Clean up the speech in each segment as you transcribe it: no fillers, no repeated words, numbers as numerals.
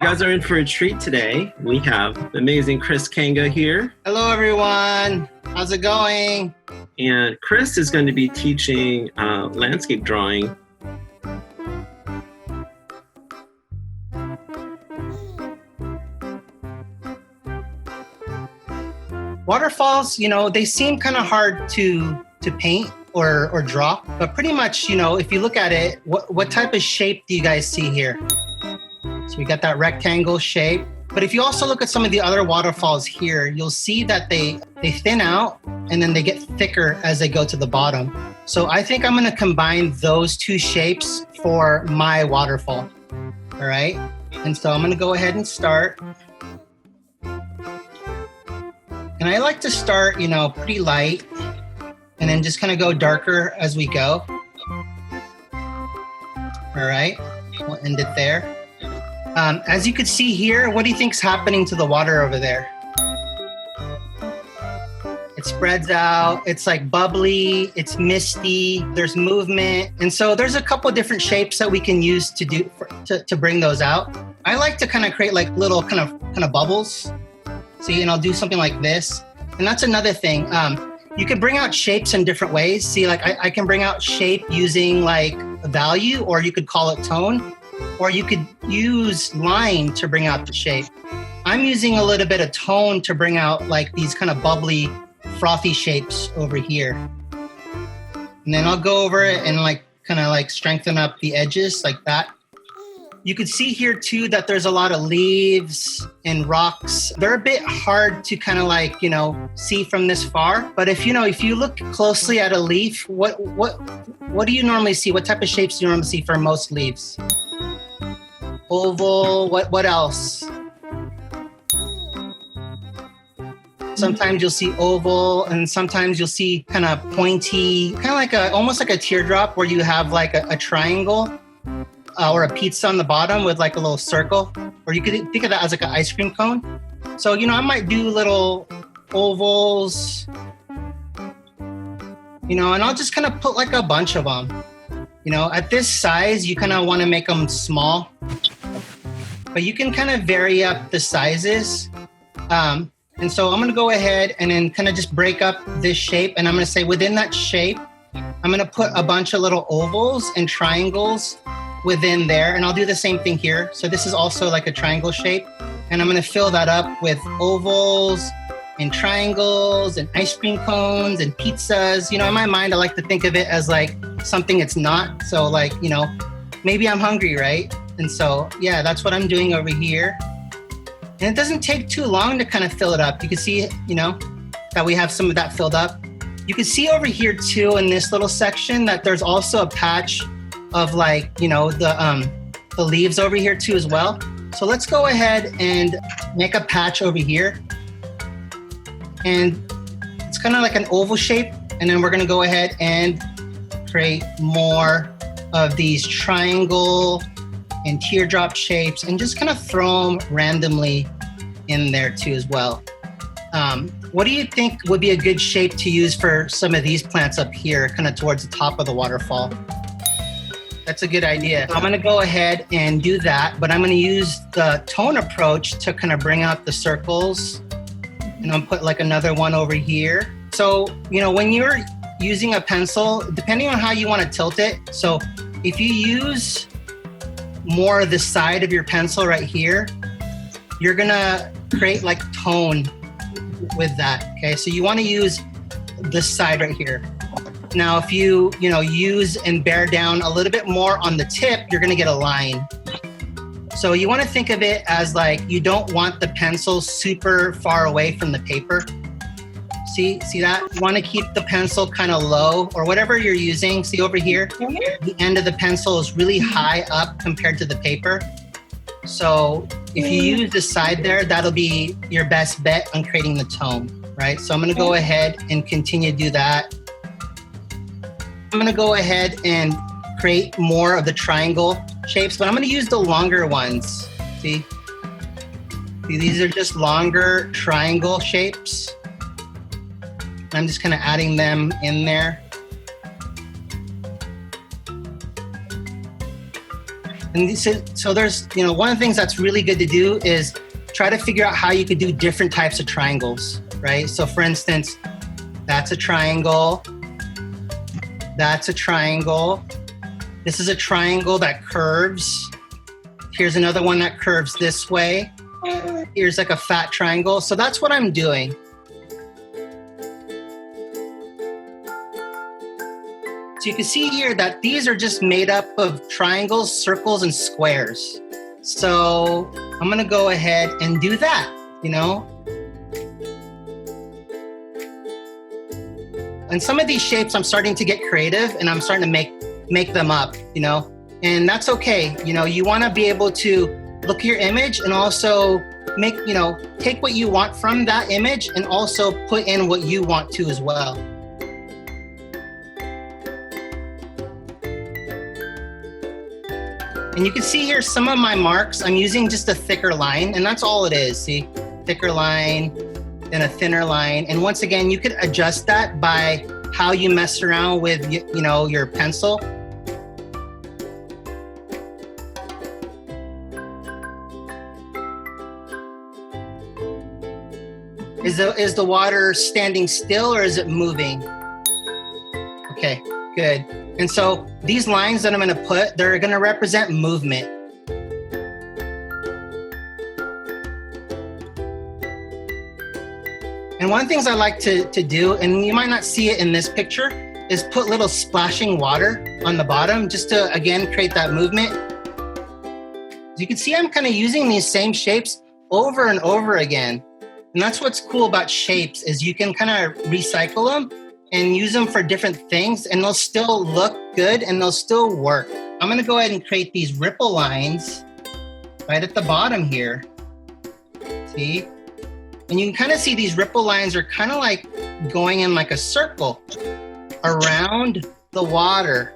guys are in for a treat today. We have the amazing Chris Kanga here. Hello, everyone. How's it going? And Chris is going to be teaching landscape drawing. Waterfalls, they seem kind of hard to paint or draw, but pretty much, if you look at it, what type of shape do you guys see here? So we got that rectangle shape. But if you also look at some of the other waterfalls here, you'll see that they thin out and then they get thicker as they go to the bottom. So I think I'm going to combine those two shapes for my waterfall. All right. And so I'm going to go ahead and start. And I like to start, pretty light and then just kind of go darker as we go. All right. We'll end it there. As you can see here, what do you think's happening to the water over there? It spreads out. It's like bubbly. It's misty. There's movement. And so there's a couple different shapes that we can use to bring those out. I like to kind of create like little kind of bubbles. See, and I'll do something like this. And that's another thing. You can bring out shapes in different ways. See, like I can bring out shape using like a value, or you could call it tone. Or you could use line to bring out the shape. I'm using a little bit of tone to bring out like these kind of bubbly, frothy shapes over here. And then I'll go over it and kind of strengthen up the edges like that. You could see here too that there's a lot of leaves and rocks. They're a bit hard to kind of see from this far. But if you look closely at a leaf, what do you normally see? What type of shapes do you normally see for most leaves? Oval, what else? Sometimes you'll see oval, and sometimes you'll see kind of pointy, kind of like almost like a teardrop where you have like a triangle or a pizza on the bottom with like a little circle, or you could think of that as like an ice cream cone. So, I might do little ovals, and I'll just kind of put like a bunch of them. At this size, you kind of want to make them small, but you can kind of vary up the sizes. And so I'm going to go ahead and then kind of just break up this shape. And I'm going to say within that shape, I'm going to put a bunch of little ovals and triangles within there. And I'll do the same thing here. So this is also like a triangle shape. And I'm going to fill that up with ovals and triangles and ice cream cones and pizzas. In my mind, I like to think of it as like something it's not. So maybe I'm hungry, right? And so, yeah, that's what I'm doing over here. And it doesn't take too long to kind of fill it up. You can see, that we have some of that filled up. You can see over here too, in this little section, that there's also a patch of the leaves over here too as well. So let's go ahead and make a patch over here. And it's kind of like an oval shape. And then we're going to go ahead and create more of these triangle and teardrop shapes and just kind of throw them randomly in there too as well. What do you think would be a good shape to use for some of these plants up here, kind of towards the top of the waterfall? That's a good idea. I'm going to go ahead and do that, but I'm going to use the tone approach to kind of bring out the circles. And I'll put like another one over here. So, when you're using a pencil, depending on how you want to tilt it. So if you use more of the side of your pencil right here, you're going to create like tone with that. Okay. So you want to use this side right here. Now, if you use and bear down a little bit more on the tip, you're going to get a line. So you want to think of it as like you don't want the pencil super far away from the paper. See that? You want to keep the pencil kind of low, or whatever you're using. See over here, the end of the pencil is really high up compared to the paper. So if you use the side there, that'll be your best bet on creating the tone, right? So I'm going to go ahead and continue to do that. I'm going to go ahead and create more of the triangle shapes, but I'm going to use the longer ones. See, these are just longer triangle shapes. I'm just kind of adding them in there. So there's, one of the things that's really good to do is try to figure out how you could do different types of triangles, right? So for instance, that's a triangle. That's a triangle. This is a triangle that curves. Here's another one that curves this way. Here's like a fat triangle. So that's what I'm doing. So you can see here that these are just made up of triangles, circles, and squares. So I'm gonna go ahead and do that, And some of these shapes I'm starting to get creative and I'm starting to make them up, and that's okay. You wanna be able to look at your image and also take what you want from that image and also put in what you want to as well. And you can see here some of my marks, I'm using just a thicker line, and that's all it is, see? Thicker line, then a thinner line. And once again, you could adjust that by how you mess around with, your pencil. Is the water standing still or is it moving? Okay, good. And so these lines that I'm going to put, they're going to represent movement. And one of the things I like to do, and you might not see it in this picture, is put little splashing water on the bottom just to, again, create that movement. As you can see, I'm kind of using these same shapes over and over again. And that's what's cool about shapes, is you can kind of recycle them and use them for different things, and they'll still look good and they'll still work. I'm gonna go ahead and create these ripple lines right at the bottom here. See? And you can kind of see these ripple lines are kind of like going in like a circle around the water.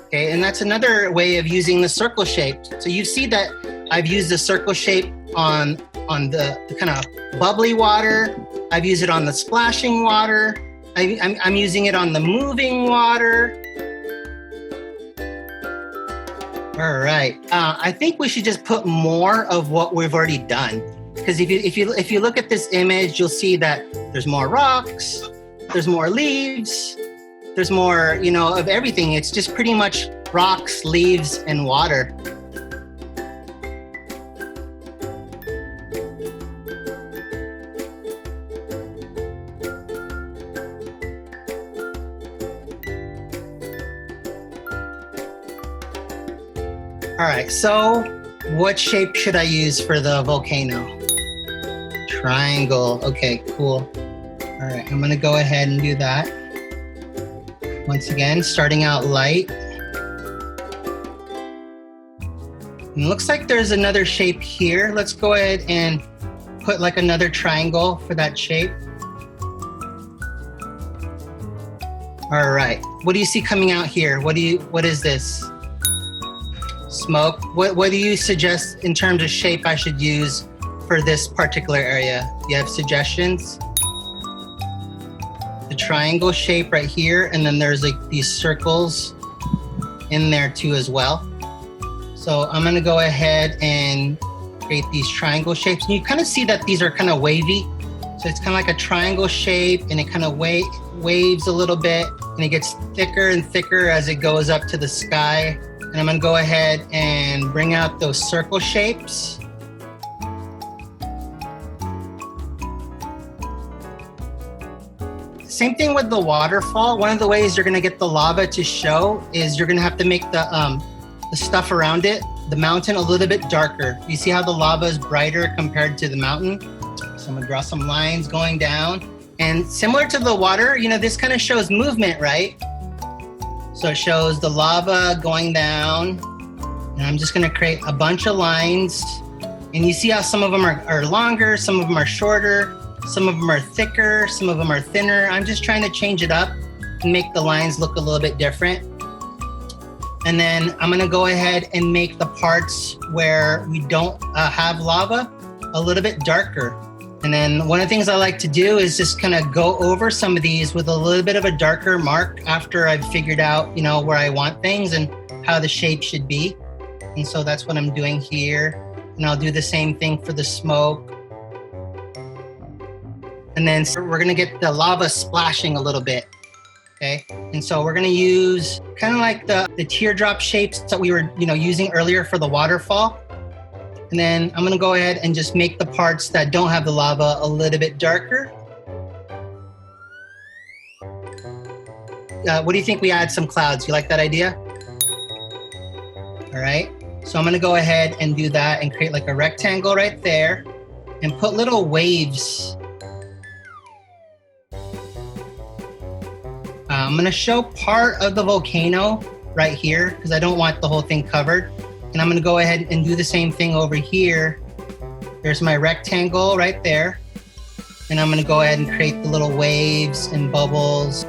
Okay, and that's another way of using the circle shape. So you see that I've used the circle shape on the kind of bubbly water. I've used it on the splashing water. I'm using it on the moving water. All right. I think we should just put more of what we've already done. Because if you look at this image, you'll see that there's more rocks, there's more leaves, there's more, of everything. It's just pretty much rocks, leaves, and water. All right, so what shape should I use for the volcano? Triangle. Okay, cool. All right, I'm gonna go ahead and do that. Once again, starting out light. And it looks like there's another shape here. Let's go ahead and put like another triangle for that shape. All right, what do you see coming out here? What is this? Smoke. What do you suggest in terms of shape I should use for this particular area? Do you have suggestions? The triangle shape right here, and then there's like these circles in there too as well. So I'm gonna go ahead and create these triangle shapes. And you kind of see that these are kind of wavy. So it's kind of like a triangle shape, and it kind of waves a little bit, and it gets thicker and thicker as it goes up to the sky. And I'm gonna go ahead and bring out those circle shapes. Same thing with the waterfall. One of the ways you're gonna get the lava to show is you're gonna have to make the stuff around it, the mountain, a little bit darker. You see how the lava is brighter compared to the mountain? So I'm gonna draw some lines going down. And similar to the water, this kind of shows movement, right? So it shows the lava going down, and I'm just gonna create a bunch of lines. And you see how some of them are longer, some of them are shorter, some of them are thicker, some of them are thinner. I'm just trying to change it up and make the lines look a little bit different. And then I'm gonna go ahead and make the parts where we don't have lava a little bit darker. And then one of the things I like to do is just kind of go over some of these with a little bit of a darker mark after I've figured out, where I want things and how the shape should be. And so that's what I'm doing here. And I'll do the same thing for the smoke. And then we're gonna get the lava splashing a little bit, okay? And so we're gonna use kind of like the teardrop shapes that we were using earlier for the waterfall. And then I'm gonna go ahead and just make the parts that don't have the lava a little bit darker. What do you think we add some clouds? You like that idea? All right, so I'm gonna go ahead and do that and create like a rectangle right there and put little waves. I'm gonna show part of the volcano right here because I don't want the whole thing covered. And I'm gonna go ahead and do the same thing over here. There's my rectangle right there. And I'm gonna go ahead and create the little waves and bubbles.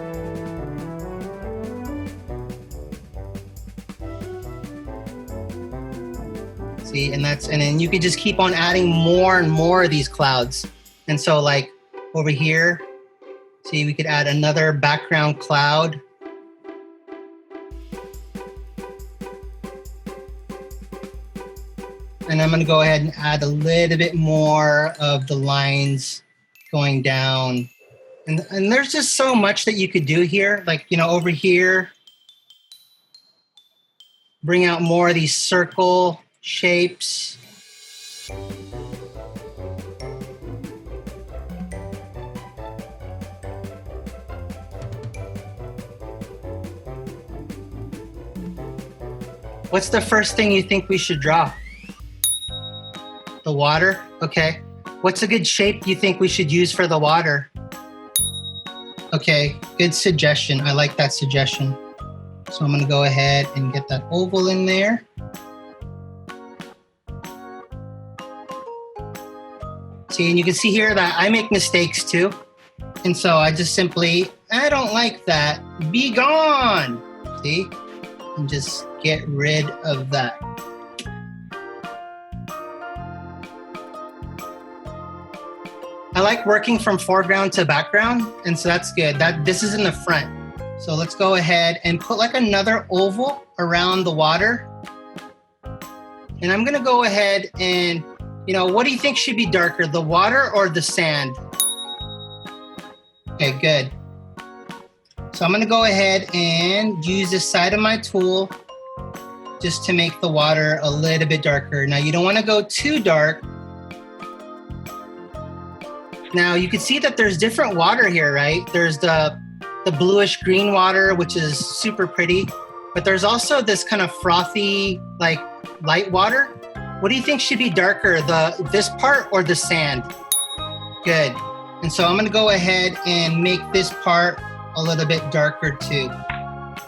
See, and then you could just keep on adding more and more of these clouds. And so like over here, see, we could add another background cloud. And I'm gonna go ahead and add a little bit more of the lines going down. And there's just so much that you could do here. Like, over here, bring out more of these circle shapes. What's the first thing you think we should draw? The water? Okay. What's a good shape you think we should use for the water? Okay, good suggestion. I like that suggestion. So I'm gonna go ahead and get that oval in there. See, and you can see here that I make mistakes too. And so I just simply, I don't like that. Be gone. See? And just get rid of that. I like working from foreground to background, and so that's good. This is in the front. So let's go ahead and put like another oval around the water. And I'm gonna go ahead and, what do you think should be darker, the water or the sand? Okay, good. So I'm gonna go ahead and use this side of my tool just to make the water a little bit darker. Now you don't wanna go too dark. Now you can see that there's different water here, right? There's the bluish green water, which is super pretty, but there's also this kind of frothy, like light water. What do you think should be darker, this part or the sand? Good. And so I'm gonna go ahead and make this part a little bit darker too.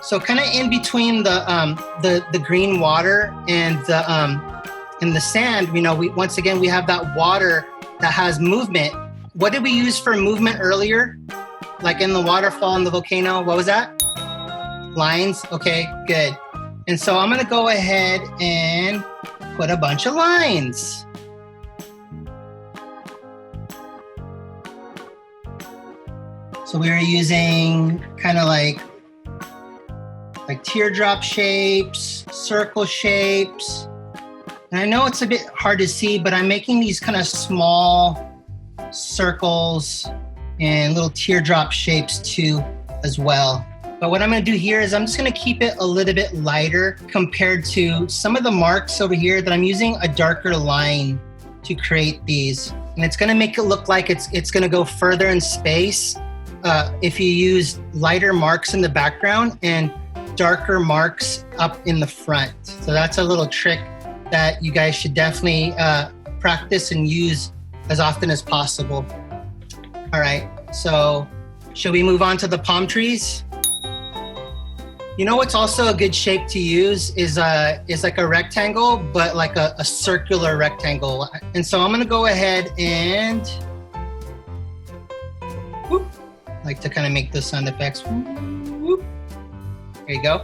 So kind of in between the green water and the sand, once again we have that water that has movement. What did we use for movement earlier? Like in the waterfall and the volcano, what was that? Lines, okay, good. And so I'm gonna go ahead and put a bunch of lines. So we were using kind of like teardrop shapes, circle shapes. And I know it's a bit hard to see, but I'm making these kind of small circles and little teardrop shapes too as well. But what I'm gonna do here is I'm just gonna keep it a little bit lighter compared to some of the marks over here that I'm using a darker line to create these. And it's gonna make it look like it's gonna go further in space if you use lighter marks in the background and darker marks up in the front. So that's a little trick that you guys should definitely practice and use as often as possible. All right, so should we move on to the palm trees? What's also a good shape to use is like a rectangle, but like a circular rectangle. And so I'm gonna go ahead and whoop, like to kind of make the sound effects. Whoop. There you go.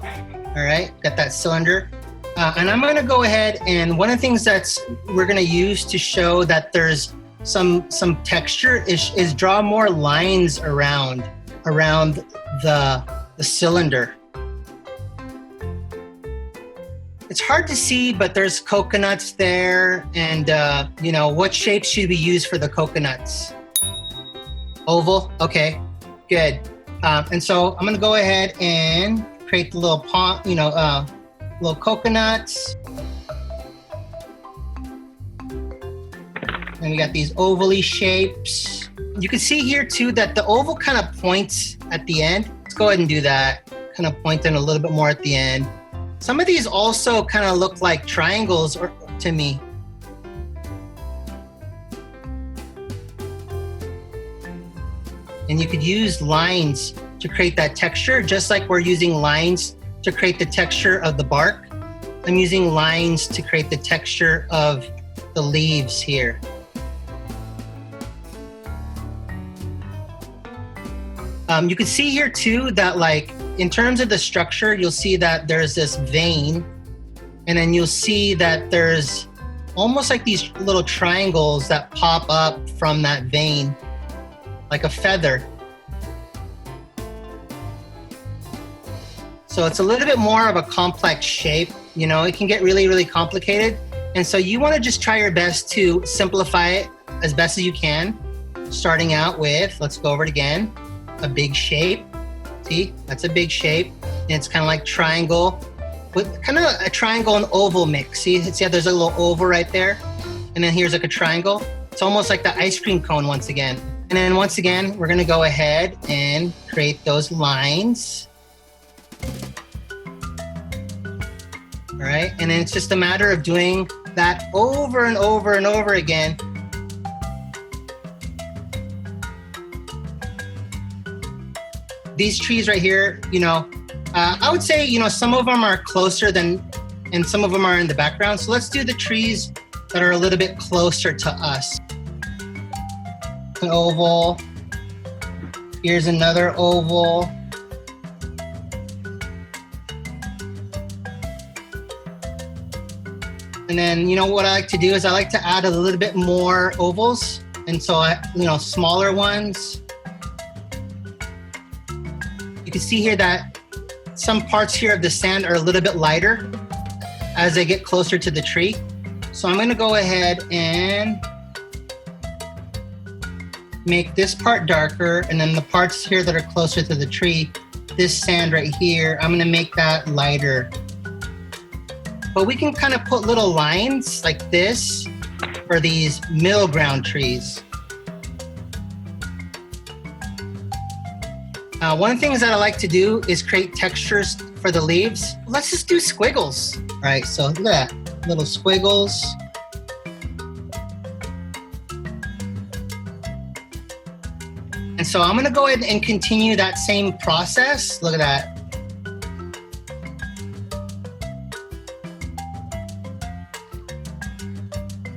All right, got that cylinder. And I'm gonna go ahead and one of the things we're gonna use to show that there's some texture is draw more lines around the cylinder. It's hard to see, but there's coconuts there. And, you know, what shape should we use for the coconuts? Oval? Okay, good. And so I'm gonna go ahead and create the little pond, you know, little coconuts. And we got these ovally shapes. You can see here too that the oval kind of points at the end. Let's go ahead and do that. Kind of pointing a little bit more at the end. Some of these also kind of look like triangles to me. And you could use lines to create that texture, just like we're using lines to create the texture of the bark. I'm using lines to create the texture of the leaves here. You can see here too that, like, in terms of the structure, you'll see that there's this vein, and then you'll see that there's almost like these little triangles that pop up from that vein, like a feather. So it's a little bit more of a complex shape. You know, it can get really, really complicated. And so you want to just try your best to simplify it as best as you can, starting out with, let's go over it again, a big shape. See, that's a big shape. And it's kind of like triangle with kind of a triangle and oval mix. See how there's a little oval right there? And then here's like a triangle. It's almost like the ice cream cone once again. And then once again, we're gonna go ahead and create those lines. All right, and then it's just a matter of doing that over and over and over again. These trees right here, you know, I would say, you know, some of them are closer than, and some of them are in the background. So let's do the trees that are a little bit closer to us. An oval. Here's another oval. And then, you know, what I like to do is I like to add a little bit more ovals. And so, you know, smaller ones. You can see here that some parts here of the sand are a little bit lighter as they get closer to the tree. So I'm gonna go ahead and make this part darker, and then the parts here that are closer to the tree, this sand right here, I'm gonna make that lighter. But we can kind of put little lines like this for these middle ground trees. One of the things that I like to do is create textures for the leaves. Let's just do squiggles. All right, so look at that, little squiggles. And so I'm gonna go ahead and continue that same process. Look at that.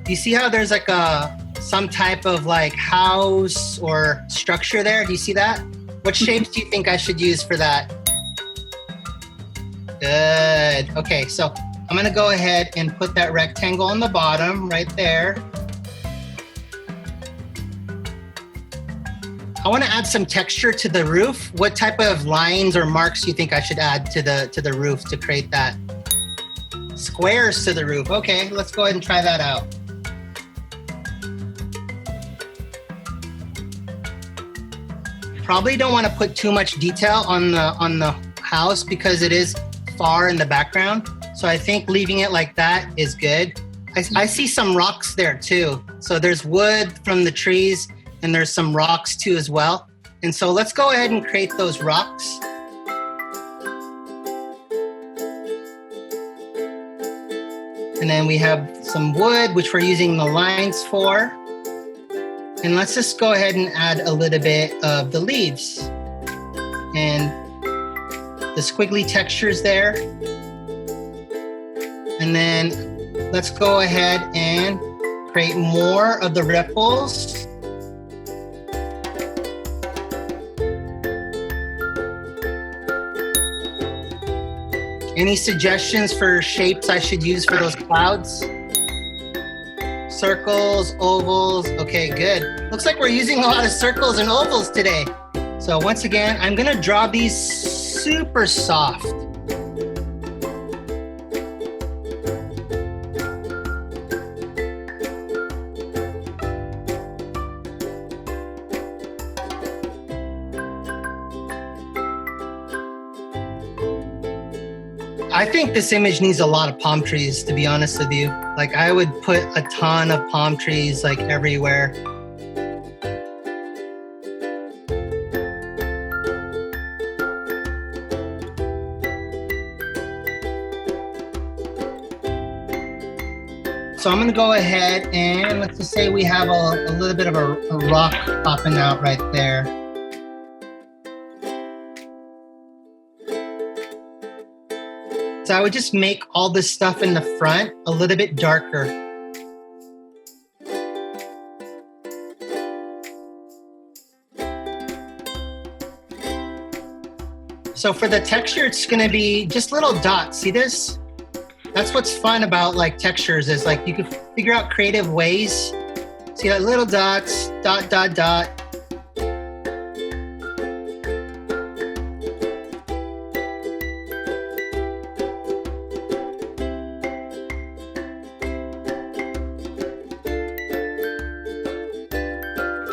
Do you see how there's like some type of like house or structure there? Do you see that? What shapes do you think I should use for that? Good. Okay, so I'm gonna go ahead and put that rectangle on the bottom right there. I wanna add some texture to the roof. What type of lines or marks do you think I should add to the roof to create that? Squares to the roof. Okay, let's go ahead and try that out. Probably don't want to put too much detail on the house because it is far in the background. So I think leaving it like that is good. I see some rocks there too. So there's wood from the trees and there's some rocks too as well. And so let's go ahead and create those rocks. And then we have some wood, which we're using the lines for. And let's just go ahead and add a little bit of the leaves and the squiggly textures there. And then let's go ahead and create more of the ripples. Any suggestions for shapes I should use for those clouds? Circles, ovals, okay, good. Looks like we're using a lot of circles and ovals today. So once again, I'm gonna draw these super soft. I think this image needs a lot of palm trees, to be honest with you. Like I would put a ton of palm trees like everywhere. So I'm gonna go ahead and let's just say we have a little bit of a rock popping out right there. So I would just make all this stuff in the front a little bit darker. So for the texture, it's gonna be just little dots. See this? That's what's fun about like textures is like you can figure out creative ways. See that little dots, dot, dot, dot.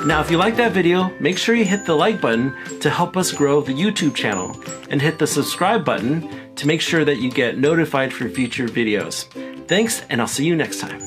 Now, if you like that video, make sure you hit the like button to help us grow the YouTube channel, and hit the subscribe button to make sure that you get notified for future videos. Thanks, and I'll see you next time.